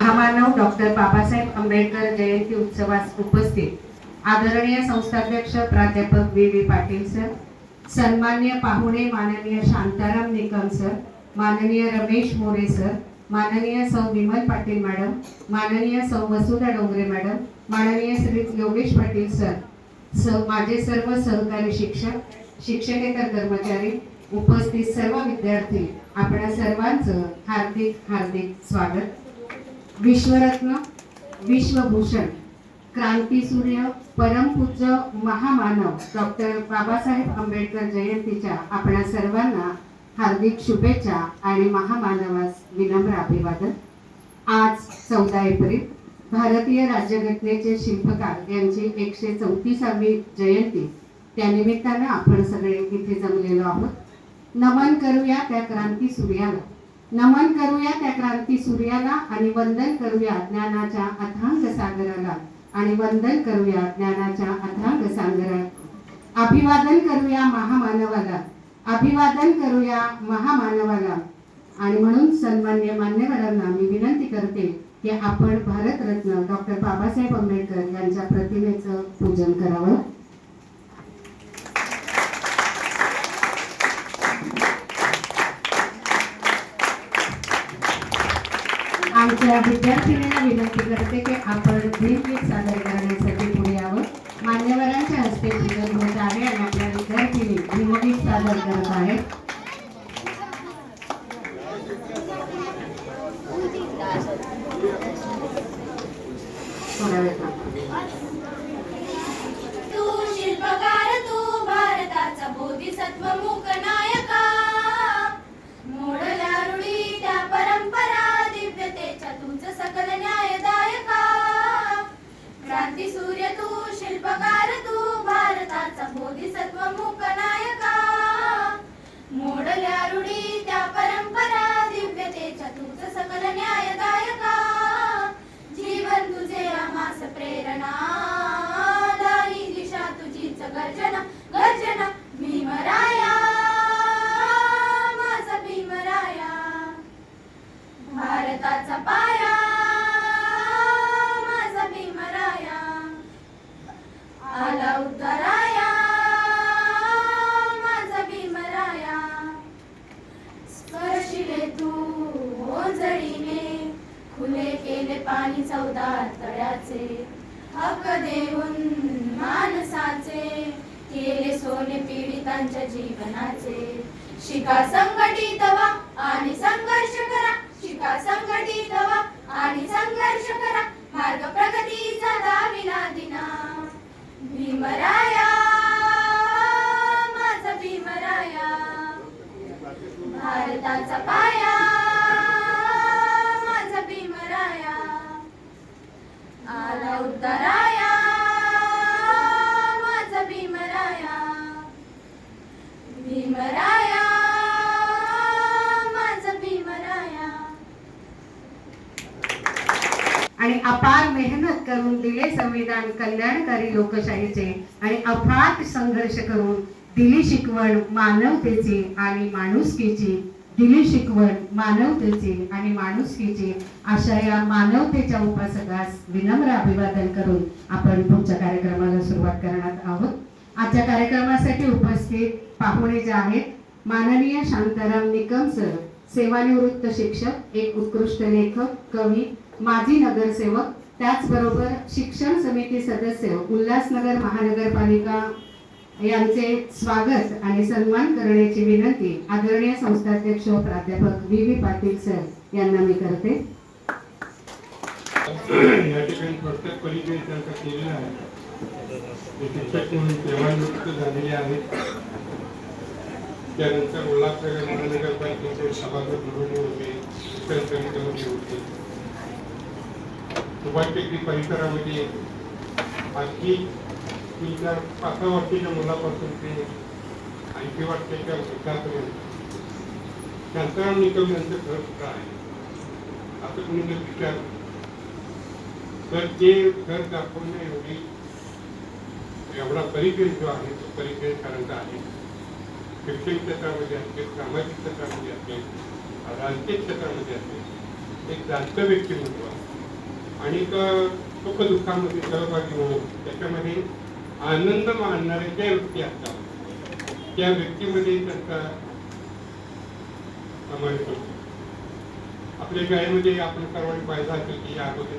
महामानव डॉक्टर बाबासाहेब आंबेडकर जयंती उत्सवास उपस्थित आदरणीय संस्थाध्यक्ष प्राध्यापक वी पाटील सर, सन्मान्य पाहुणे माननीय शांताराम निकम सर, माननीय रमेश मोरे सर, माननीय सौ विमल पाटील मॅडम, माननीय सौ वसुधा डोंगरे मॅडम, माननीय श्री योगेश पाटील सर, माझे सर्व सहकारी शिक्षक, शिक्षकेतर कर्मचारी, उपस्थित सर्व विद्यार्थी, आपणा सर्वांचं हार्दिक हार्दिक स्वागत। विश्वरत्न, विश्वभूषण, क्रांतीसूर्य, परमपूज्य महामानव डॉक्टर बाबासाहेब आंबेडकर जयंतीच्या आपणा सर्वांना हार्दिक शुभेच्छा आणि महामानवास विनम्र अभिवादन। आज 14 एप्रिल भारतीय राज्यघटनेचे शिल्पकार यांची 134वी जयंती, त्यानिमित्ताने आपण सगळे इथे जमलेलो आहोत। नमन करूया त्या क्रांती सूर्याला, नमन करूया त्या क्रांती सूर्याला आणि वंदन करूया ज्ञानाच्या अथांग सागराला, आणि वंदन करूया ज्ञानाच्या अथांग सागराला। अभिवादन करूया महामानवाला, अभिवादन करूया महामानवाला। आणि म्हणून सन्मान्य मान्यवरांना मी विनंती करते की आपण भारतरत्न डॉक्टर बाबासाहेब आंबेडकर यांच्या प्रतिमेचं पूजन करावं। आमच्या विद्यार्थिनींना विनंती करते की आपण भीमगीत सादर करण्यासाठी पुढे यावं। मान्यवरांच्या हस्ते पूजन होत आहे आणि आपल्या विद्यार्थिनी भीमगीत सादर करत आहेत। तू शिल्पकार, तू भारताचा बोधिसत्व मूक नायका, मोडल्या रूढी त्या परंपरा, दिव्यतेच्या तूच सकल न्यायदायका। क्रांती सूर्य तू शिल्पकार, तू भारताचा बोधिसत्व मूक नायका, मोडल्या रूढी त्या परंपरा, दिव्यतेच्या तूच सकल न्यायदायका। जीवन तुझे आम्हास प्रेरणा, दारी दिशा तुझीच गर्जना, गर्जना भीमराया, माझा भीमराया, भारताचा पाया, माझा भीमराया, आला उद्धाराया, माझा भीमराया। स्पर्शिले तू ओंजळीने, खुले केले पाणी 14 तळ्याचे, हक्क देऊन माणसाचे, केले सोने पीडितांच्या जीवनाचे। शिका संघटित व्हा आणि संघर्ष करा, शिका संघटित व्हा आणि संघर्ष करा, मार्ग प्रगतीचा दाविला दिना। भीमराया, माझा भीमराया, भारताचा पाया, माझा भीमराया, आला उद्धाराया, माझा भीमराया, भीमराया, माझा भीमराया। आणि अपार मेहनत करून दिले संविधान कल्याणकारी लोकशाहीचे, आणि अफाट संघर्ष करून दिली शिकवण मानवतेची आणि माणुसकीची, दिली शिकवण मानवतेची आणि माणुसकीची। अशा या मानवतेच्या उपासकास विनम्र अभिवादन करून आपण पुढच्या कार्यक्रमाला सुरुवात करणार आहोत। आजच्या कार्यक्रमासाठी उपस्थित पाहुणे जे आहेत, माननीय शांताराम निकम सर, सेवानिवृत्त शिक्षक, एक उत्कृष्ट लेखक, कवी, माजी नगरसेवक, त्याचबरोबर शिक्षण समिती सदस्य, उल्हासनगर महानगरपालिका, यांचे स्वागत आणि सन्मान करण्याची विनंती आदरणीय संस्थाध्यक्ष प्राध्यापक वी पाटील सर यांना मी करते। या ठिकाणी प्रत्येक परिचय त्यांचा केलेला आहे, शिक्षक म्हणून सेवानिवृत्त झालेले आहेत। त्यानंतर उल्हासनगर महानगरपालिकेचे सभासद म्हणून होते, शिक्षण समितीमध्ये होते। सुभाषटेकडी परिसरामध्ये आणखी 3-4-5 वर्षाच्या मुलापासून ते 80 वर्षाच्या वृद्धापर्यंत शांताराम निकम यांचं घर कुठं आहे असं कोणी जर विचारलं तर ते घर दाखवणे एवढा परिचय जो आहे तो परिचय साधारणतः आहे। शिक्षण क्षेत्रामध्ये असेल, सामाजिक क्षेत्रामध्ये असेल, राजकीय क्षेत्रामध्ये असेल, एक जास्त व्यक्तिमत्व आहे। आणि सुखदुःखामध्ये सहभागी होऊन त्याच्यामध्ये आनंद मानणारे ज्या व्यक्ती असतात त्या व्यक्तीमध्ये त्यांचा समावेश होतो. आपल्या शाळेमध्ये आपण सर्वांनी पाहिलं असेल की या अगोदर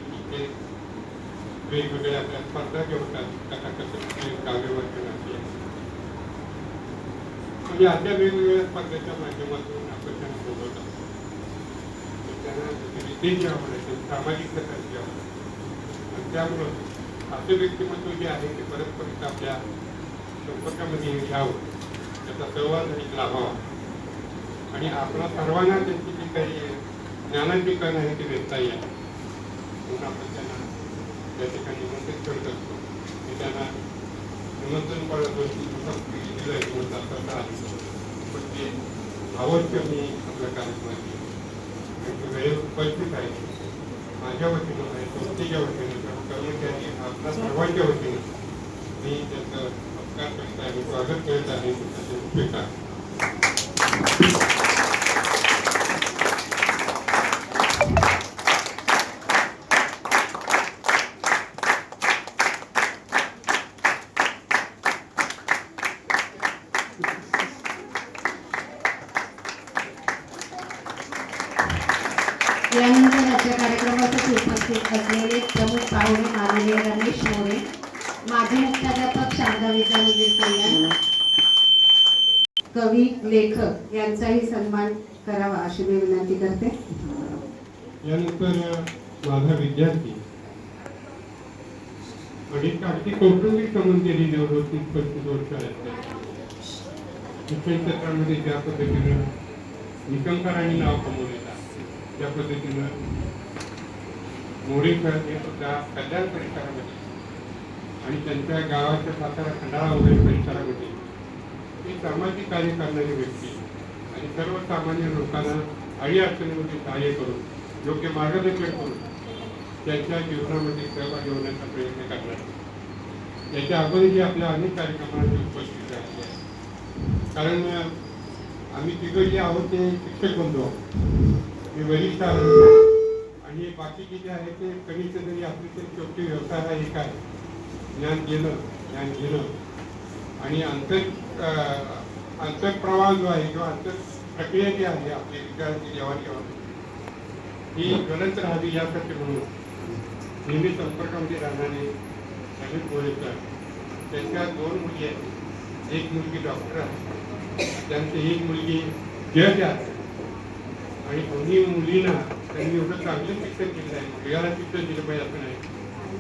वेगवेगळ्या आपल्या स्पर्धा ठेवतात, कथाकथन, काव्य वाचन असे, म्हणजे अशा वेगवेगळ्या स्पर्धेच्या माध्यमातून आपण त्यांना बोलवतात. त्यांना विद्येची आवड आहे, सामाजिक प्रकारची आवड आहे. आणि त्यामुळं असं व्यक्तिमत्व जे आहे ते परत परत आपल्या संपर्कामध्ये घ्यावं, त्याचा सहवास लाभावा आणि आपल्या सर्वांना त्यांची जी काही ज्ञानाची कण आहे ती देता येईल म्हणून आपण त्यांना त्या ठिकाणी निमंत्रित करत असतो. मी त्यांना निमंत्रण पण ते अवश्य मी आपल्या कार्यक्रमाची वेळ उपस्थित आहे. माझ्या वतीनं आहे, संस्थेच्या वतीनं, कर्मचारी आपल्या सर्वांच्या वतीनं मी त्याचं सत्कार करत आहे, स्वागत करत आहे. त्याचे स्वीकार यानंतर आजच्या कार्यक्रमासाठी उपस्थित असलेले प्रमुख पाहुणे माननीय रमेश मोरे, माजी मुख्याध्यापक शारदा विद्यामंदिर कल्याण, कवी लेखक यांचाही सन्मान करावा अशी मी विनंती करते. यानंतर माझा विद्यार्थी आणि अगदी कौटुंबिक संबंधी जवळजवळ 30-35 वर्ष आहेत. शिक्षण क्षेत्रामध्ये ज्या पद्धतीनं निकमकरांनी नाव कमवलेलं त्या पद्धतीनं मोरेकर हे सुद्धा कल्याण परिसरामध्ये आणि त्यांच्या गावाच्या सातारा खंडाळा वगैरे परिसरामध्ये ही सामाजिक कार्य करणारी व्यक्ती आणि सर्वसामान्य लोकांना अडीअडचणीमध्ये सहाय्य करून योग्य मार्गदर्शन करून त्यांच्या जीवनामध्ये सहभागी होण्याचा प्रयत्न करणार. याच्या अगोदरही आपल्या अनेक कार्यक्रमांची उपस्थित राहिली आहे. कारण आम्ही तिघं जे आहोत ते शिक्षक बनतो, मी वरिष्ठ आणि बाकीचे जे आहे ते कनिष्ठ जरी आपली ते शेवटी व्यवसाय हा एक आहे, ज्ञान घेणं आणि अंतरप्रवाह जो आहे किंवा अंतर प्रक्रिया जी आहे आपली विचारांची देवाणघेवाण ही गलत राहावी यासाठी म्हणून नेहमी संपर्कामध्ये राहणारे रमेश मोरेकर, त्यांच्या 2 मुली आहेत. एक मुलगी डॉक्टर आहे, त्यांची एक मुलगी जज आहे आणि दोन्ही मुलींना त्यांनी एवढं चांगलं शिक्षण दिलं आहे. मुलग्याला शिक्षण दिलं पाहिजे असं नाही,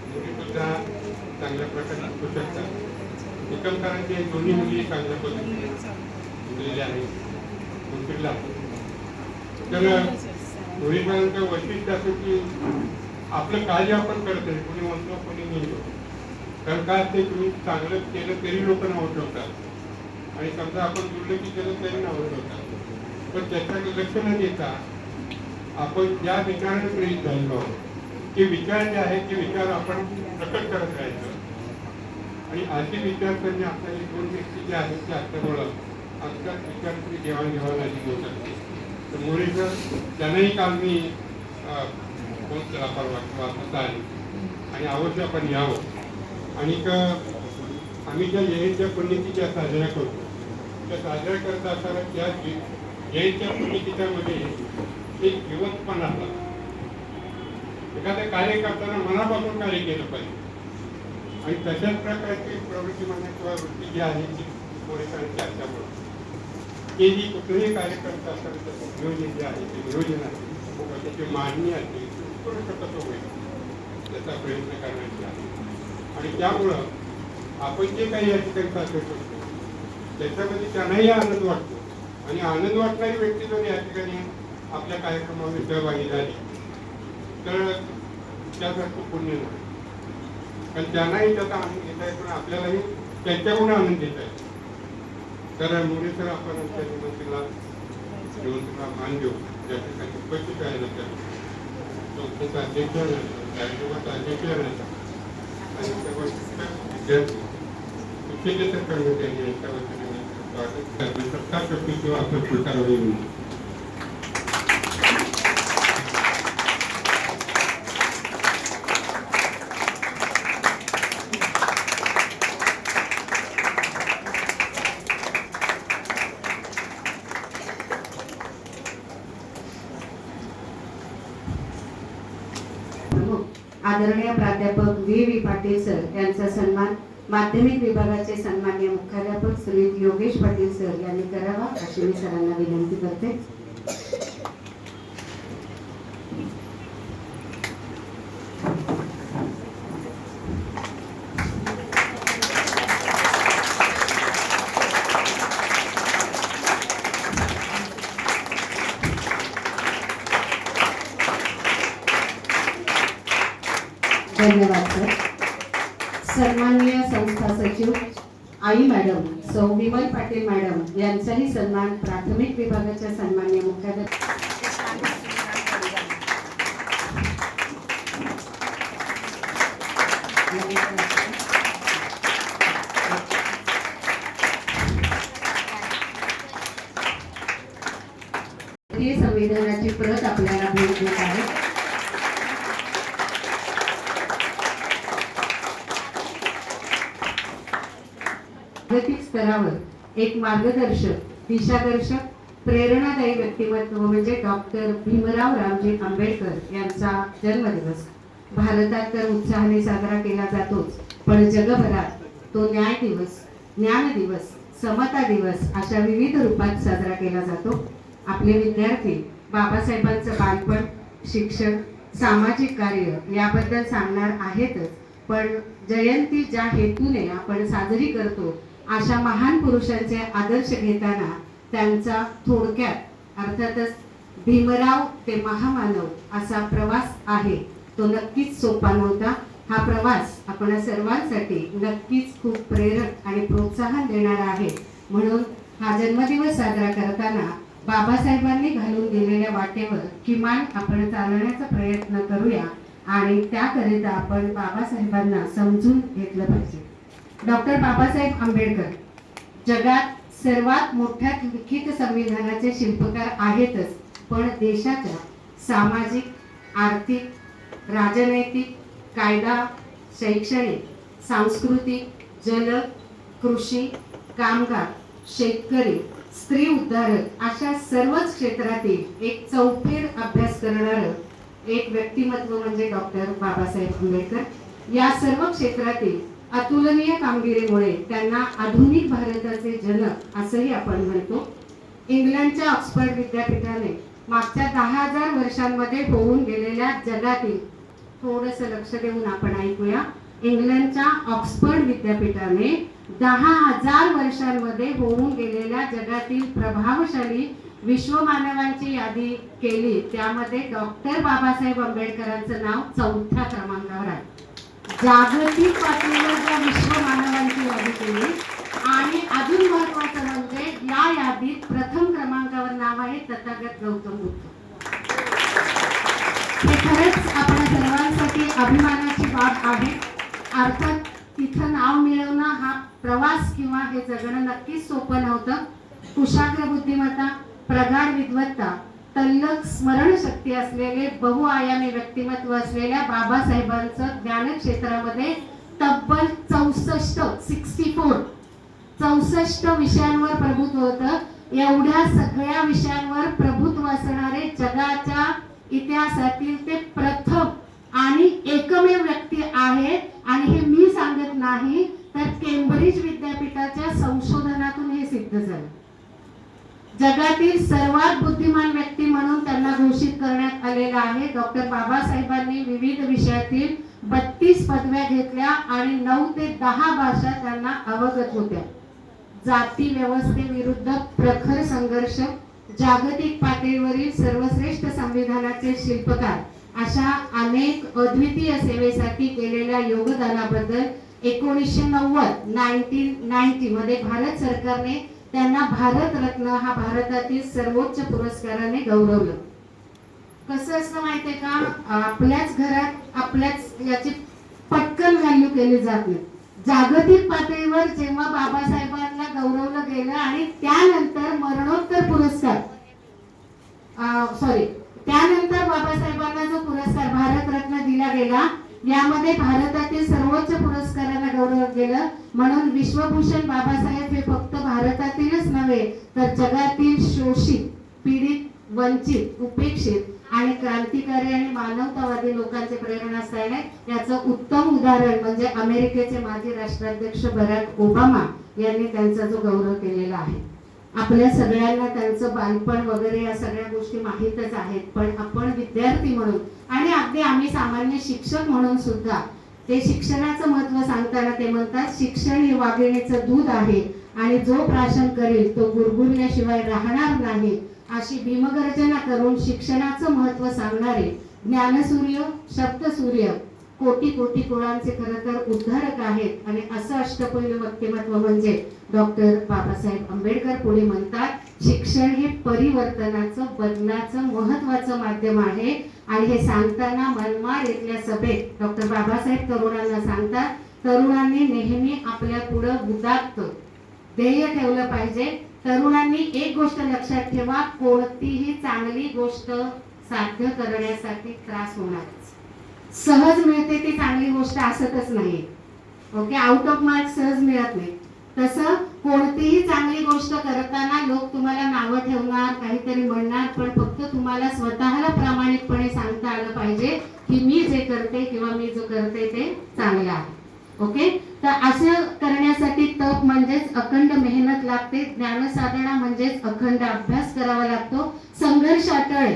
मुली सुद्धा चांगल्या प्रकारे शिकू शकतात. निकमकरांचे दोन्ही मुली चांगल्या पद्धतीने दिलेल्या आहेत. तर मोरेकरांचं वैशिष्ट्य असं की आपलं कार्य आपण करतोय, कोणी म्हणतो कोणी म्हणतो. कारण काय असते, तुम्ही चांगलं केलं तरी लोक नाव ठेवतात आणि समजा आपण दुर्लक्षित केलं तरी नाव ठेवतात. पण त्याच्याकडे लक्ष न देता आपण ज्या विचाराने प्रेरित झालेलो आहोत ते विचार जे आहेत ते विचार आपण प्रकट करत राहायचं आणि असे विचार करणे आपल्याला 2 व्यक्ती जे आहेत ते असल्यामुळं आमच्या विचारांची देवाणघेवाण आली होत असते. तर मोरेकर त्यांनाही काल मी फोन केला परवा किंवा आता आली आणि अवश्य आपण यावं. आणि आम्ही ज्या जयंतीच्या पुण्यतिथी साजऱ्या करतो त्या साजऱ्या करत असताना त्या जयंतीच्या पुण्यतिथीमध्ये एक जिवंतपणा असतात. एखादं कार्य करताना मनापासून कार्य केलं पाहिजे आणि तशाच प्रकारची प्रवृत्ती म्हणा किंवा वृत्ती जी आहे ती मोरेकरांची असल्यामुळं ते जी कुठलंही कार्य करत असताना त्याचं नियोजन जे आहे ते नियोजन आहे, त्याची मांडणी असते, कसं होईल त्याचा प्रयत्न करण्याची आहे. आणि त्यामुळं आपण जे काही या ठिकाणी साजरे करतो त्याच्यामध्ये त्यांनाही आनंद वाटतो आणि आनंद वाटणारी व्यक्ती जर या ठिकाणी आपल्या कार्यक्रमामध्ये सहभागी झाली तर त्यासारखं पुण्य नाही. कारण त्यांनाही त्याचा आनंद घेता येतो आणि आपल्यालाही त्यांच्याकडून आनंद घेता येतो. तर मोरेकर आपण आमच्या निमंत्रणा घेऊन तुला मान देऊ त्या ठिकाणी उपस्थित राहिलं तर संस्थेचा अध्यक्ष कार्यक्रमाचा अध्यक्ष आणि सर्व शिक्षक विद्यार्थी शिक्षकेतर कर्मचारी यांच्या वतीने स्वागत करणे सत्कार करतो किंवा आपण स्वीकारले. आदरणीय प्राध्यापक व्ही पाटील सर यांचा सन्मान माध्यमिक विभागाचे सन्माननीय मुख्याध्यापक श्री योगेश पाटील सर यांनी करावा अशी मी सरांना विनंती करते. धन्यवाद सर. सन्माननीय संस्था सचिव आई मॅडम सौ विमल पाटील मॅडम यांचाही सन्मान प्राथमिक विभागाच्या सन्माननीय मुख्याध्यापक संविधानाची प्रत आपल्याला भेट देत आहे. जागतिक स्तरावर एक मार्गदर्शक, दिशादर्शक, प्रेरणादायी व्यक्तिमत्व म्हणजे डॉक्टर भीमराव रामजी आंबेडकर यांचा जन्मदिवस भारतात तर उत्साहाने साजरा केला जातोच, पण जगभरात तो न्याय दिवस, ज्ञान दिवस, समता दिवस अशा विविध रूपात साजरा केला जातो. आपले विद्यार्थी बाबासाहेबांचं बालपण, शिक्षण, सामाजिक कार्य याबद्दल सांगणार आहेतच, पण जयंती ज्या हेतूने आपण साजरी करतो अशा महान पुरुषांचे आदर्श घेताना त्यांचा थोडक्यात अर्थातच भीमराव ते महामानव असा प्रवास आहे तो नक्कीच सोपा नव्हता. हा प्रवास आपण सर्वांसाठी नक्कीच खूप प्रेरक आणि प्रोत्साहन देणारा आहे. म्हणून हा जन्मदिवस साजरा करताना बाबासाहेबांनी घालून दिलेल्या वाटेवर किमान आपण चालण्याचा प्रयत्न करूया आणि त्याकरिता आपण बाबासाहेबांना समजून घेतलं पाहिजे. डॉक्टर बाबासाहेब आंबेडकर जगात सर्वात मोठ्या लिखित संविधानाचे शिल्पकार आहेतच, पण देशाच्या सामाजिक, आर्थिक, राजनैतिक, कायदा, शैक्षणिक, सांस्कृतिक, जल, कृषी, कामगार, शेतकरी, स्त्री उद्धारक अशा सर्वच क्षेत्रातील एक चौफेर अभ्यास करणारं एक व्यक्तिमत्व म्हणजे डॉक्टर बाबासाहेब आंबेडकर. या सर्व क्षेत्रातील अतुलनीय कामगिरीमुळे त्यांना आधुनिक भारताचे जनक असंही आपण म्हणतो. इंग्लंडच्या ऑक्सफर्ड विद्यापीठाने मागच्या 10,000 वर्षांमध्ये होऊन गेलेल्या जगातील, थोडंसं लक्ष देऊन आपण ऐकूया, इंग्लंडच्या ऑक्सफर्ड विद्यापीठाने 10,000 वर्षांमध्ये होऊन गेलेल्या जगातील प्रभावशाली विश्वमानवांची यादी केली. त्यामध्ये डॉक्टर बाबासाहेब आंबेडकरांचं नाव 4थ्या क्रमांकावर आहे. जागतिक पातळीवर ज्या विश्वमानवांची यादी केली आणि अजून महत्त्वाचं म्हणजे या यादीत प्रथम क्रमांकावर नाव आहे तथागत गौतम बुद्ध. हे खरंच आपल्या सर्वांसाठी अभिमानाची बाब आहे. अर्थात तिथं नाव मिळवणं हा प्रवास किंवा हे जगणं नक्कीच सोपं नव्हतं. कुशाग्र बुद्धिमत्ता, प्रगाढ विद्वत्ता, तल्लख स्मरणशक्ती असलेले बहुआयामी व्यक्तिमत्व असलेल्या बाबासाहेबांचं ज्ञान क्षेत्रामध्ये तब्बल 64 विषयांवर प्रभुत्व होतं. एवढ्या सगळ्या विषयांवर प्रभुत्व असणारे जगाच्या इतिहासातील ते प्रथम आणि एकमेव व्यक्ती आहेत आणि हे मी सांगत नाही तर केम्ब्रिज विद्यापीठाच्या संशोधनातून हे सिद्ध झालं. जगातील सर्वात बुद्धिमान व्यक्ती म्हणून त्यांना घोषित करण्यात आलेलं आहे. डॉक्टर बाबासाहेबांनी विविध विषयातील 32 पदव्या घेतल्या आणि 9 ते 10 भाषा त्यांना अवगत होत्या. जाती व्यवस्थेविरुद्ध प्रखर संघर्ष, जागतिक पातळीवरील सर्वश्रेष्ठ संविधानाचे शिल्पकार अशा अनेक अद्वितीय सेवेसाठी केलेल्या योगदानाबद्दल 1990 मध्ये भारत सरकारने त्यांना भारत रत्न हा भारतातील सर्वोच्च पुरस्काराने गौरवलं. कसं असतं माहितीये का, आपल्याच घरात आपल्याच याची पटकन व्हॅल्यू केली जात नाही. जागतिक पातळीवर जेव्हा बाबासाहेबांना गौरवलं गेलं आणि त्यानंतर मरणोत्तर पुरस्कार त्यानंतर बाबासाहेबांना जो पुरस्कार भारत रत्न दिला गेला यामध्ये भारतातील सर्वोच्च पुरस्कारांना गौरव गेलं. म्हणून विश्वभूषण बाबासाहेब हे फक्त भारतातीलच नव्हे तर जगातील शोषित, पीडित, वंचित, उपेक्षित आणि क्रांतिकारी आणि मानवतावादी लोकांचे प्रेरणास्थान आहे. याचं उत्तम उदाहरण म्हणजे अमेरिकेचे माजी राष्ट्राध्यक्ष बराक ओबामा यांनी त्यांचा जो गौरव केलेला आहे. आपल्या सगळ्यांना त्यांचं बालपण वगैरे या सगळ्या गोष्टी माहीतच आहेत, पण आपण विद्यार्थी म्हणून आणि अगदी आम्ही सामान्य शिक्षक म्हणून सुद्धा ते शिक्षणाचं महत्त्व सांगताना ते म्हणतात, शिक्षण हे वाघिणीचं दूध आहे आणि जो प्राशन करेल तो गुरगुरल्याशिवाय राहणार नाही, अशी भीमगर्जना करून शिक्षणाचं महत्त्व सांगणारे ज्ञानसूर्य, शब्दसूर्य, कोटी कोटी कुळांचे खरं तर उद्धारक आहेत. आणि असं अष्टपैलू व्यक्तिमत्व म्हणजे डॉक्टर बाबासाहेब आंबेडकर. पुढे म्हणतात, शिक्षण हे परिवर्तनाचं, बदलाचं महत्त्वाचं माध्यम आहे. आणि हे सांगताना मनमाड इथल्या सभेत डॉक्टर बाबासाहेब तरुणांना सांगतात, तरुणांनी नेहमी आपल्या पुढं उदात्त ध्येय ठेवलं पाहिजे. तरुणांनी एक गोष्ट लक्षात ठेवा, कोणतीही चांगली गोष्ट साध्य करण्यासाठी त्रास होणार, सहज मिळते ती चांगली गोष्ट असतच नाही. ओके, आउट ऑफ मार्क सहज मिळत नाही. तसं कोणतीही चांगली गोष्ट करताना लोक तुम्हाला नावं ठेवणार, काहीतरी म्हणणार, पण फक्त तुम्हाला स्वतःला प्रामाणिकपणे सांगता आलं पाहिजे की मी जे करते किंवा मी जो करते ते चांगलं आहे. ओके, तर असं करण्यासाठी तप म्हणजेच अखंड मेहनत लागते, ज्ञानसाधना म्हणजेच अखंड अभ्यास करावा लागतो, संघर्ष अटळ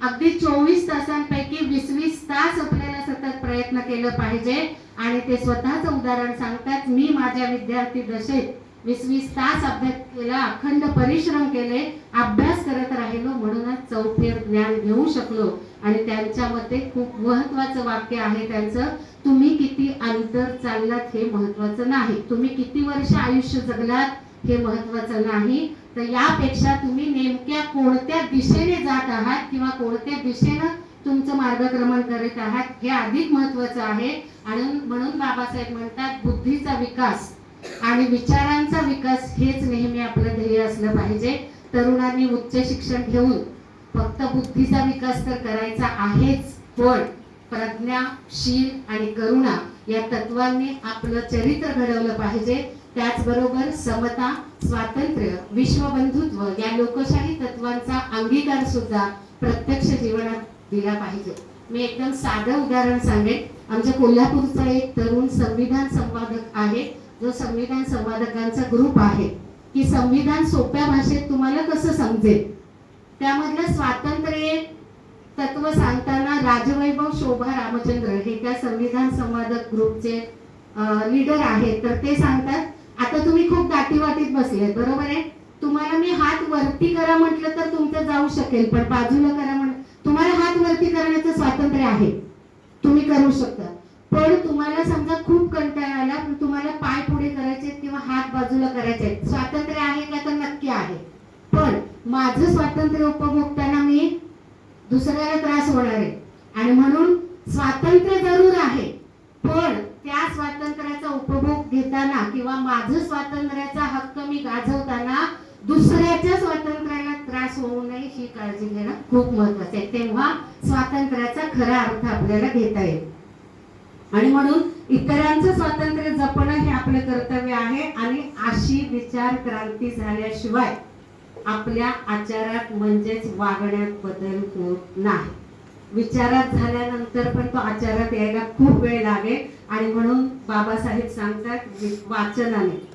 अगदी 24 तासांपैकी 20-20 तास आपल्याला सतत प्रयत्न केलं पाहिजे. आणि ते स्वतःचं उदाहरण सांगतात, मी माझ्या विद्यार्थी दशेत 20-20 तास अभ्यास केला, अखंड परिश्रम केले, अभ्यास करत राहिलो, म्हणूनच चौफेर ज्ञान घेऊ शकलो. आणि त्यांच्या मते खूप महत्त्वाचं वाक्य आहे त्यांचं, तुम्ही किती अंतर चाललात हे महत्त्वाचं नाही, तुम्ही किती वर्ष आयुष्य जगलात हे महत्त्वाचं नाही, तर यापेक्षा तुम्ही नेमक्या कोणत्या दिशेने जात आहात किंवा कोणत्या दिशेनं तुमचं मार्गक्रमण करीत आहात हे अधिक महत्त्वाचं आहे. आणि म्हणून बाबासाहेब म्हणतात, बुद्धीचा विकास आणि विचारांचा विकास हेच नेहमी आपलं ध्येय असलं पाहिजे. तरुणांनी उच्च शिक्षण घेऊन फक्त बुद्धीचा विकास तर करायचा आहेच, पण प्रज्ञा, शील आणि करुणा या तत्वांनी आपलं चरित्र घडवलं पाहिजे. त्याचबरोबर समता, स्वातंत्र्य, विश्वबंधुत्व या लोकशाही तत्वांचा अंगीकार सुद्धा प्रत्यक्ष जीवनात दिला पाहिजे. मी एकदम साधं उदाहरण सांगेन. आमच्या कोल्हापूरचा एक तरुण संविधान संवादक आहे, जो संविधान संवादकांचा ग्रुप आहे की संविधान सोप्या भाषेत तुम्हाला कसं समजेल, त्यामधलं स्वातंत्र्य तत्व सांगताना राजवैभव शोभा रामचंद्र हे त्या संविधान संवादक ग्रुपचे लीडर आहेत. तर ते सांगतात, आता तुम्ही खूप दाटीवाटीत बसले, बरोबर आहे, तुम्हाला मी हात वरती करा म्हटलं तर तुमचं जाऊ शकेल, पण बाजूला करा म्हटलं, तुम्हाला हात वरती करण्याचं स्वातंत्र्य आहे, तुम्ही करू शकता. पण तुम्हाला समजा खूप कंटाळा आला, पण तुम्हाला पाय पुढे करायचे किंवा हात बाजूला करायचे, स्वातंत्र्य आहे का? तर नक्की आहे. पण माझं स्वातंत्र्य उपभोगताना मी दुसऱ्याला त्रास होणार आहे. आणि म्हणून स्वातंत्र्य जरूर आहे, पण त्या स्वातंत्र्याचा उपभोग घेताना किंवा माझं स्वातंत्र्याचा हक्क मी गाजवताना दुसऱ्याच्या स्वातंत्र्याला त्रास होऊ नये ही काळजी घेणं खूप महत्त्वाचं आहे. तेव्हा स्वातंत्र्याचा खरा अर्थ आपल्याला घेता येईल. आणि म्हणून इतरांचं स्वातंत्र्य जपणं हे आपलं कर्तव्य आहे. आणि अशी विचार क्रांती झाल्याशिवाय आपल्या आचारात म्हणजेच वागण्यात बदल होत नाही. विचारात झाल्यानंतर पण तो आचारात यायला खूप वेळ लागेल. आणि म्हणून बाबासाहेब सांगतात, वाचनाने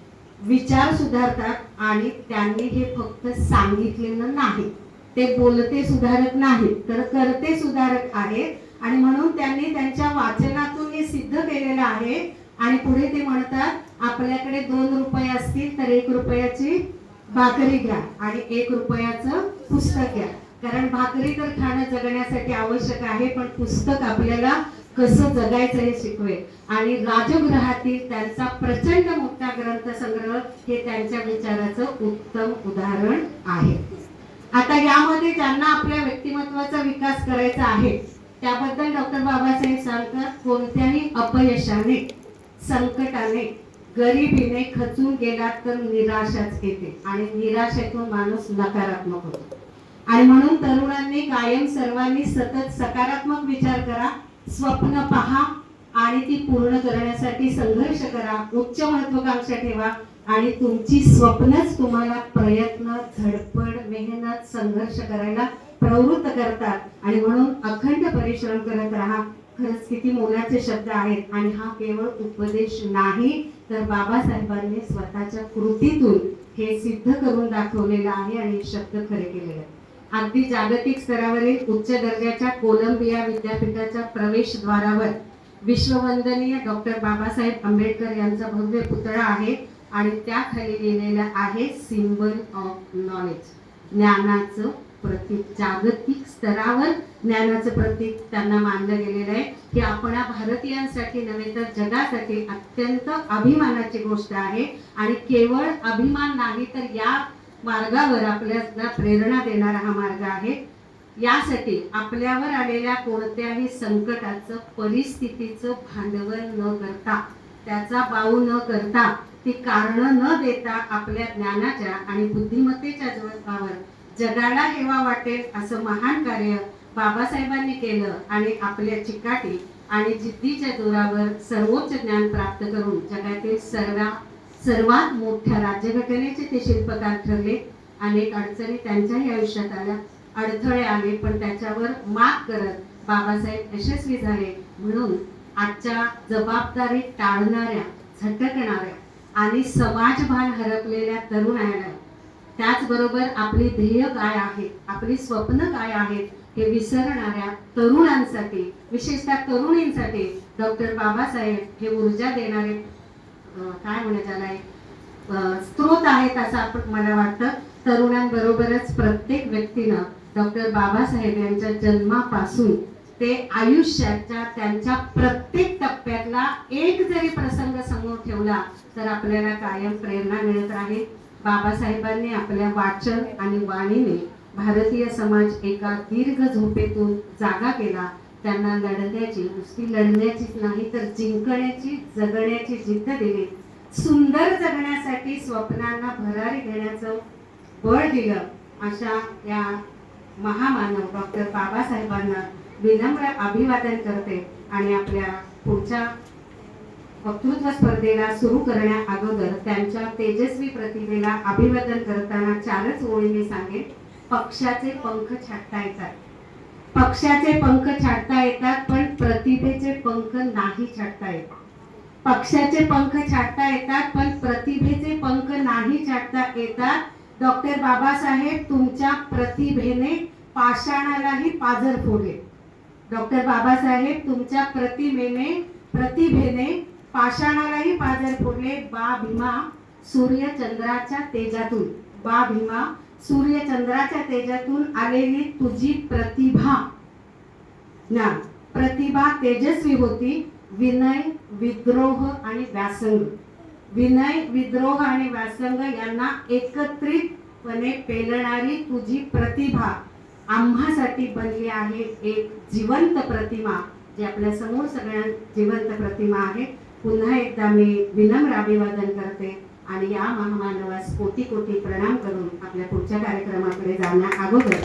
विचार सुधारतात आणि त्यांनी हे फक्त सांगितलेलं नाही, ते बोलते सुधारक नाहीत तर करते सुधारक आहेत. आणि म्हणून त्यांनी त्यांच्या वाचनातून हे सिद्ध केलेलं आहे. आणि पुढे ते म्हणतात, आपल्याकडे 2 रुपये असतील तर 1 रुपयाची भाकरी घ्या आणि 1 रुपयाचं पुस्तक घ्या, कारण भाकरी तर खाणं जगण्यासाठी आवश्यक आहे, पण पुस्तक आपल्याला कसं जगायचं हे शिकवेल. आणि राजगृहातील त्यांचा प्रचंड मोठा ग्रंथसंग्रह हे त्यांच्या विचाराचं उत्तम उदाहरण आहे. आता यामध्ये ज्यांना आपल्या व्यक्तिमत्वाचा विकास करायचा आहे त्याबद्दल डॉक्टर बाबासाहेब सांगतात, कोणत्याही अपयशाने, संकटाने, गरिबीने खचून गेला तर निराशाच येते आणि निराशेतून माणूस नकारात्मक होतो. आणि म्हणून तरुणांनी कायम सर्वांनी सतत सकारात्मक विचार करा, स्वप्न पहा आणि ती पूर्ण करण्यासाठी संघर्ष करा, उच्च महत्त्वाकांक्षा ठेवा आणि तुमची स्वप्नच तुम्हाला प्रयत्न, धडपड, मेहनत, संघर्ष करायला प्रवृत्त करतात आणि म्हणून अखंड परिश्रम करत राहा. खरंच किती मोलाचे शब्द आहेत आणि हा केवळ उपदेश नाही तर बाबासाहेबांनी स्वतःच्या कृतीतून हे सिद्ध करून दाखवलेलं आहे आणि हे शब्द खरे केलेले आहेत. अगदी जागतिक स्तरावरील उच्च दर्जाच्या कोलंबिया विद्यापीठाच्या प्रवेशद्वारावर विश्ववंदनीय डॉक्टर बाबासाहेब आंबेडकर यांचा भव्य पुतळा आहे आणि त्याखाली लिहिलेलं आहे सिम्बल ऑफ नॉलेज, ज्ञानाचं प्रतीक. जागतिक स्तरावर ज्ञानाचं प्रतीक त्यांना मानलं गेलेलं आहे की आपण भारतीयांसाठी नव्हे तर जगासाठी अत्यंत अभिमानाची गोष्ट आहे. आणि केवळ अभिमान नाही तर या मार्गावर आपल्याला प्रेरणा देणारा हा मार्ग आहे. यासाठी आपल्यावर आलेल्या कोणत्याही संकटाचं, परिस्थितीचं भांडवल न करता, त्याचा बाऊ न करता, ती कारणं न देता आपल्या ज्ञानाच्या आणि बुद्धिमत्तेच्या जोरावर जगाला हेवा वाटेल असं महान कार्य बाबासाहेबांनी केलं आणि आपल्या चिकाटी आणि जिद्दीच्या जोरावर सर्वोच्च ज्ञान प्राप्त करून जगातील सर्वात मोठ्या राज्यघटनेचे ते शिल्पकार ठरले. अनेक अडचणी त्यांच्याही आयुष्यात आल्या, अडथळे आले, पण त्याच्यावर मात करत बाबासाहेब यशस्वी झाले. म्हणून आजच्या जबाबदारी टाळणाऱ्या, झटकणाऱ्या आणि समाजभान हरपलेल्या तरुणांना, त्याचबरोबर आपली ध्येय काय आहे, आपली स्वप्न काय आहेत हे विसरणाऱ्या तरुणांसाठी, विशेषतः तरुणींसाठी डॉक्टर बाबासाहेब हे ऊर्जा देणारे काय म्हणायचं स्त्रोत आहेत असं आपण मला वाटतं. तरुणांबरोबरच प्रत्येक व्यक्तीनं डॉक्टर बाबासाहेब यांच्या जन्मापासून ते आयुष्याच्या त्यांच्या प्रत्येक टप्प्यातला एक जरी प्रसंग समोर ठेवला तर आपल्याला कायम प्रेरणा मिळत राहील. बाबासाहेबांनी आपल्या वाचन आणि वाणीने भारतीय समाज एका दीर्घ झोपेतून जागा केला. त्यांना लढण्याची, नुसती लढण्याचीच नाही तर जिंकण्याची, जगण्याची जिद्द दिली. सुंदर जगण्यासाठी स्वप्नांना भरारी देण्याचं बळ दिलं. अशा या महामानव डॉक्टर बाबासाहेबांना विनम्र अभिवादन करते आणि आपल्या पुढच्या वक्तृत्व स्पर्धेला सुरू करण्या अगोदर त्यांच्या तेजस्वी प्रतिभेला अभिवादन करताना चारच ओळी मी सांगेन. पक्षाचे पंख छाटता येतात, पक्षाचे पंख छाटता येतात, पण प्रतिभेचे पंख नाही छाटता येत. पक्षाचे पंख छाटता येतात पण प्रतिभेचे पंख नाही छाटता येतात. डॉक्टर बाबासाहेब तुमच्या प्रतिभेने पाषाणालाही पाझर फोडले. डॉक्टर बाबासाहेब तुमच्या प्रतिभेने पाषाणालाही पाझर फोडले. बा भीमा सूर्यचंद्राच्या तेजातून, बा भीमा सूर्यचंद्राच्या तेजातून आलेली तुझी प्रतिभा तेजस्वी होती. विनय, विद्रोह आणि व्यासंग, विनय, विद्रोह आणि व्यासंग यांना एकत्रितपणे पेलणारी तुझी प्रतिभा आम्हासाठी बनली आहे एक जिवंत प्रतिमा, जी आपल्या समोर सगळ्या जिवंत प्रतिमा आहे. पुन्हा एकदा मी विनम्र अभिवादन करते आणि या महामानवास कोटी कोटी प्रणाम करून आपल्या पुढच्या कार्यक्रमाकडे जाण्या अगोदर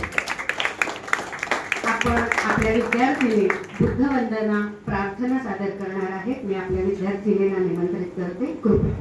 आपण आपल्या विद्यार्थिनी बुद्धवंदना प्रार्थना सादर करणार आहेत. मी आपल्या विद्यार्थिनींना निमंत्रित करते. कृपया